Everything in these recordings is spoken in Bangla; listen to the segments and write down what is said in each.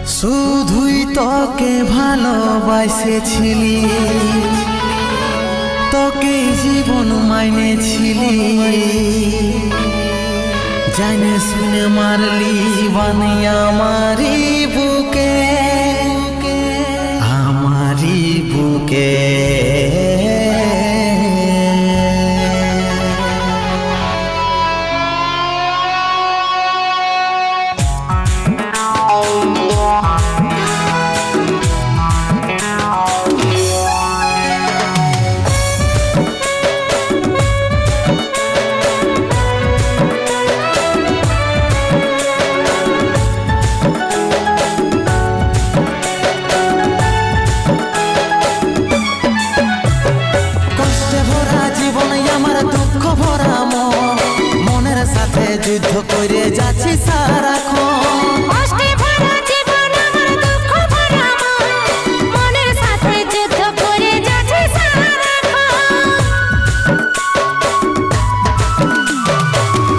শুধুই তোকে ভালোবাসেছিলি, তোকে জীবন মাইনেছিলি, জানে শুনে মারলি বানি আমারি বুকে, আমারি বুকে। যুদ্ধ করে যাচ্ছি সারাক্ষণ, কষ্টে ভরা জীবন আমার দুঃখ ভরা মন, মনের সাথে যুদ্ধ করে যাচ্ছি সারাক্ষণ।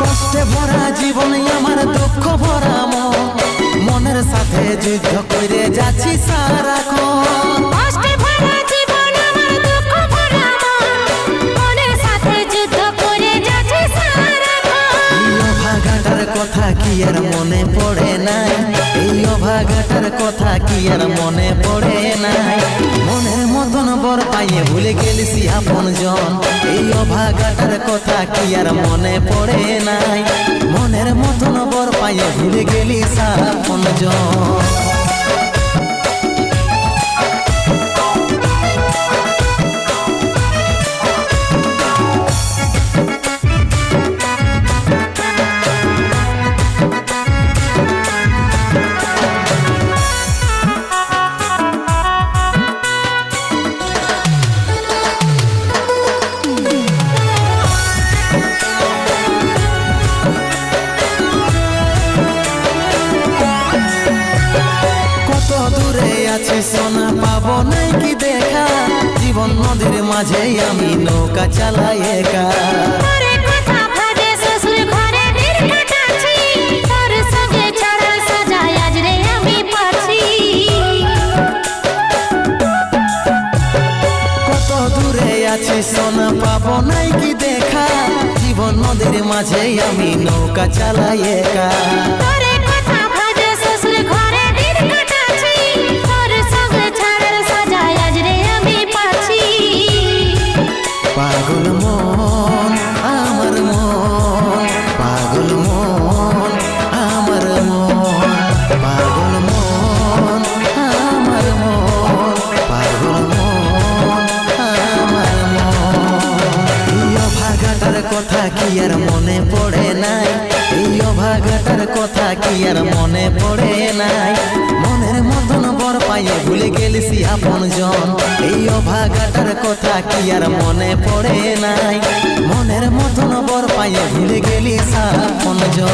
কষ্টে ভরা জীবন আমার দুঃখ ভরা মন, মনের সাথে যুদ্ধ করে যাচ্ছি সারাক্ষণ। কষ্টে ভরা জীবন আমার দুঃখ ভরা মন, মনের সাথে যুদ্ধ করে যাচ্ছি সারাক্ষণ। অভাগাটার কথা কি আর মনে পড়ে নাই, এই অভাগাটার কথা কি আর মনে পড়ে নাই। মনের মতন বর পাইয়ে ভুলে গেলিস আপন জন, এই অভাগাটার কথা কি আর মনে পড়ে নাই। মনের মতন বর পাইয়ে ভুলে গেলিস আপন জন। সোনা পাবো নাই কি দেখা, জীবন নদীর মাঝে আমি নৌকা চালাই একা। কত দূরে আছি সোনা পাবো নাই কি দেখা, জীবন নদীর মাঝে আমি নৌকা চালাই একা। পাগল মন আমার মন, পাগল মন আমার মন, পাগল মন আমার মন, পাগল মন আমার মন। এই অভাগাটার কথা কি আর মনে পড়ে নাই, এই অভাগাটার কথা কি আর মনে পড়ে নাই। মনের মতন বর পাইয়ে ভুলে গেলিস আপন জন, এই অভাগাটার কথা কি আর মনে পড়ে নাই। মনের মতন বর পাইয়ে ভুলে গেলিস আপন জন।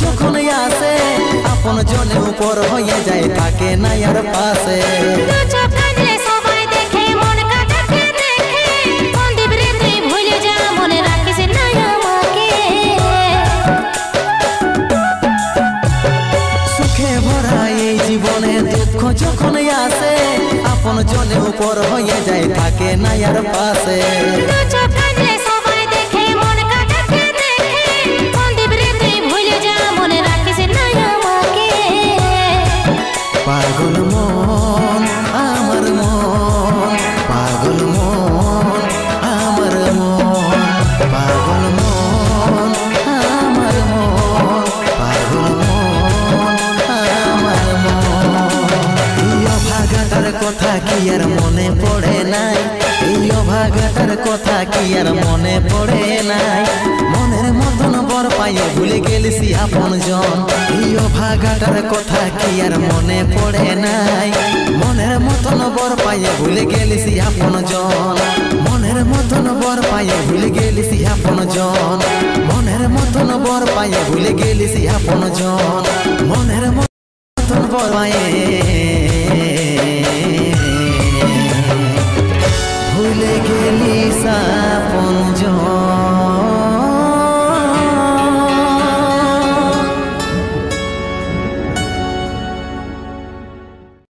যখন আসে আপন জনের উপর হয়ে যায়, থাকে না আর পাশে। সবাই দেখে মন কাটাকে দেখে, মন্দির তুই ভুলে যা, মনে রাখিস না আমাকে। সুখে ভরা এই জীবনে দুঃখ যখন আসে, আপন জনের উপর হয়ে যায়, থাকে না আর পাশে। পাগল মন আমার মন, পাগল মন আমার মন, পাগল মন আমার মন, পাগল মন আমার মন। এই অভাগাটার কথা কি আর মনে পড়ে নাই, এই অভাগাটার কথা কি আর মনে পড়ে নাই। মনের মতন বর পাইয়ে ভুলে গেলিস আপন জন, এই অভাগ ভাগাটার কথা কি আর মনে পড়ে নাই মনের মতন বর পাইয়ে ভুলে গেলিস আপন জন মনের মতন বর পাইয়ে ভুলে গেলিস আপন জন মনের মতন বর পাইয়ে ভুলে গেলিস আপন জন মনের মতন বর পাইয়ে ভুলে গেলিস